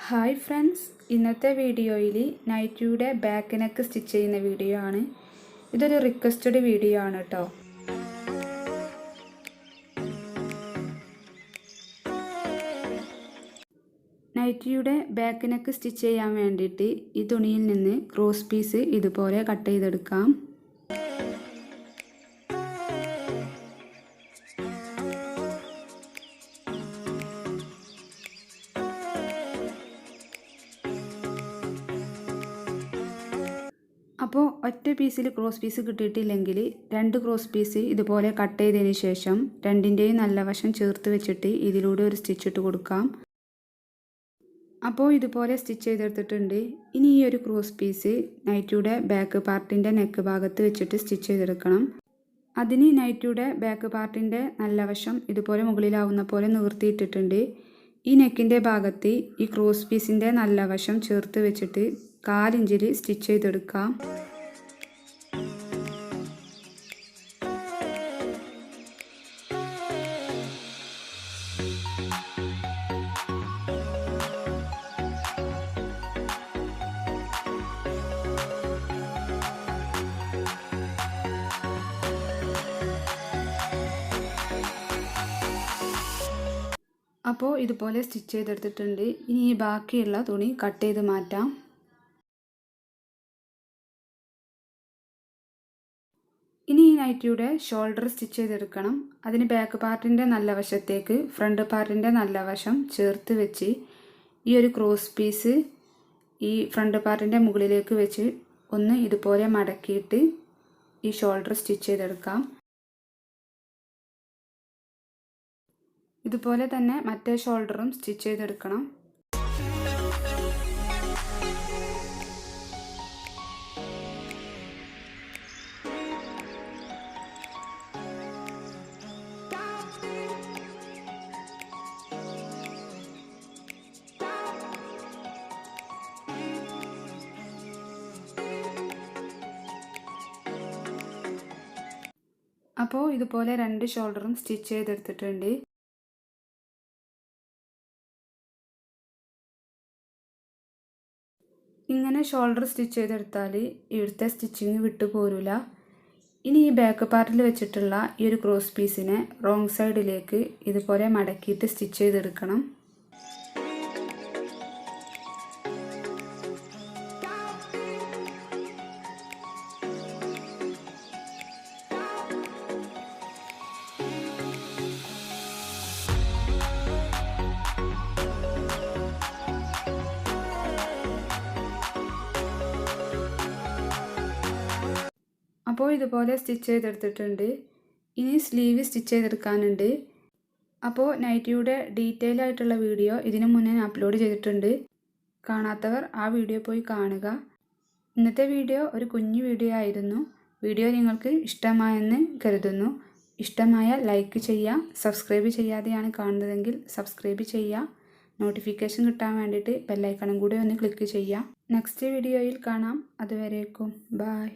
Hi friends, ഇന്നത്തെ വീഡിയോയിൽ നൈറ്റിയുടെ back neck stitch ചെയ്യുന്ന വീഡിയോ ആണ്. ഇതൊരു റിക്വസ്റ്റഡ് വീഡിയോ ആണ് കേട്ടോ. നൈറ്റിയുടെ ബാക്ക് നെക്ക് സ്റ്റിച്ച് ചെയ്യാൻ വേണ്ടിയിട്ട് ഈ തുണിയിൽ നിന്ന് ക്രോസ് പീസ് ഇതുപോലെ കട്ട് ചെയ്തെടുക്കാം. അപ്പോൾ ഒറ്റ പീസിൽ ക്രോസ് പീസ് കിട്ടിയിട്ടില്ലെങ്കിൽ രണ്ട് ക്രോസ് പീസ് ഇതുപോലെ കട്ട് ചെയ്തതിന് ശേഷം രണ്ടിൻ്റെയും നല്ല വശം ചേർത്ത് വെച്ചിട്ട് ഇതിലൂടെ ഒരു സ്റ്റിച്ച് ഇട്ട് കൊടുക്കാം. അപ്പോൾ ഇതുപോലെ സ്റ്റിച്ച് ചെയ്തെടുത്തിട്ടുണ്ട്. ഇനി ഈ ഒരു ക്രോസ് പീസ് നൈറ്റിയുടെ ബാക്ക് പാർട്ടിൻ്റെ നെക്ക് ഭാഗത്ത് വെച്ചിട്ട് സ്റ്റിച്ച് ചെയ്തെടുക്കണം. അതിന് നൈറ്റിയുടെ ബാക്ക് പാർട്ടിൻ്റെ നല്ല വശം ഇതുപോലെ മുകളിലാവുന്ന പോലെ നിവർത്തിയിട്ടിട്ടുണ്ട്. ഈ നെക്കിൻ്റെ ഭാഗത്ത് ഈ ക്രോസ് പീസിൻ്റെ നല്ല വശം ചേർത്ത് വെച്ചിട്ട് 1/4 ഇഞ്ചിൽ സ്റ്റിച്ച് ചെയ്തെടുക്കാം. അപ്പോൾ ഇതുപോലെ സ്റ്റിച്ച് ചെയ്തെടുത്തിട്ടുണ്ട്. ഇനി ഈ ബാക്കിയുള്ള തുണി കട്ട് ചെയ്ത് മാറ്റാം. ഇനി ഈ നൈറ്റിയുടെ ഷോൾഡർ സ്റ്റിച്ച് ചെയ്തെടുക്കണം. അതിന് ബാക്ക് പാർട്ടിൻ്റെ നല്ല വശത്തേക്ക് ഫ്രണ്ട് പാർട്ടിൻ്റെ നല്ല വശം ചേർത്ത് വെച്ച് ഈ ഒരു ക്രോസ് പീസ് ഈ ഫ്രണ്ട് പാർട്ടിൻ്റെ മുകളിലേക്ക് വെച്ച് ഒന്ന് ഇതുപോലെ മടക്കിയിട്ട് ഈ ഷോൾഡർ സ്റ്റിച്ച് ചെയ്തെടുക്കാം. ഇതുപോലെ തന്നെ മറ്റേ ഷോൾഡറും സ്റ്റിച്ച് ചെയ്തെടുക്കണം. അപ്പോൾ ഇതുപോലെ രണ്ട് ഷോൾഡറും സ്റ്റിച്ച് ചെയ്തെടുത്തിട്ടുണ്ട്. ഇങ്ങനെ ഷോൾഡർ സ്റ്റിച്ച് ചെയ്തെടുത്താൽ ഇവിടുത്തെ സ്റ്റിച്ചിങ് വിട്ടു പോരില്ല. ഇനി ഈ ബാക്ക് പാർട്ടിൽ വെച്ചിട്ടുള്ള ഈ ഒരു ക്രോസ് പീസിനെ റോങ് സൈഡിലേക്ക് ഇതുപോലെ മടക്കിയിട്ട് സ്റ്റിച്ച് ചെയ്തെടുക്കണം. അപ്പോൾ ഇതുപോലെ സ്റ്റിച്ച് ചെയ്തെടുത്തിട്ടുണ്ട്. ഇനി സ്ലീവ് സ്റ്റിച്ച് ചെയ്തെടുക്കാനുണ്ട്. അപ്പോൾ നൈറ്റിയുടെ ഡീറ്റെയിൽ ആയിട്ടുള്ള വീഡിയോ ഇതിനു മുന്നേ ഞാൻ അപ്ലോഡ് ചെയ്തിട്ടുണ്ട്. കാണാത്തവർ ആ വീഡിയോ പോയി കാണുക. ഇന്നത്തെ വീഡിയോ ഒരു കുഞ്ഞു വീഡിയോ ആയിരുന്നു. വീഡിയോ നിങ്ങൾക്ക് ഇഷ്ടമായെന്ന് കരുതുന്നു. ഇഷ്ടമായാൽ ലൈക്ക് ചെയ്യുക. സബ്സ്ക്രൈബ് ചെയ്യാതെയാണ് കാണുന്നതെങ്കിൽ സബ്സ്ക്രൈബ് ചെയ്യുക. നോട്ടിഫിക്കേഷൻ കിട്ടാൻ വേണ്ടിയിട്ട് ബെല്ലൈക്കണും കൂടി ഒന്ന് ക്ലിക്ക് ചെയ്യുക. നെക്സ്റ്റ് വീഡിയോയിൽ കാണാം. അതുവരേക്കും ബൈ.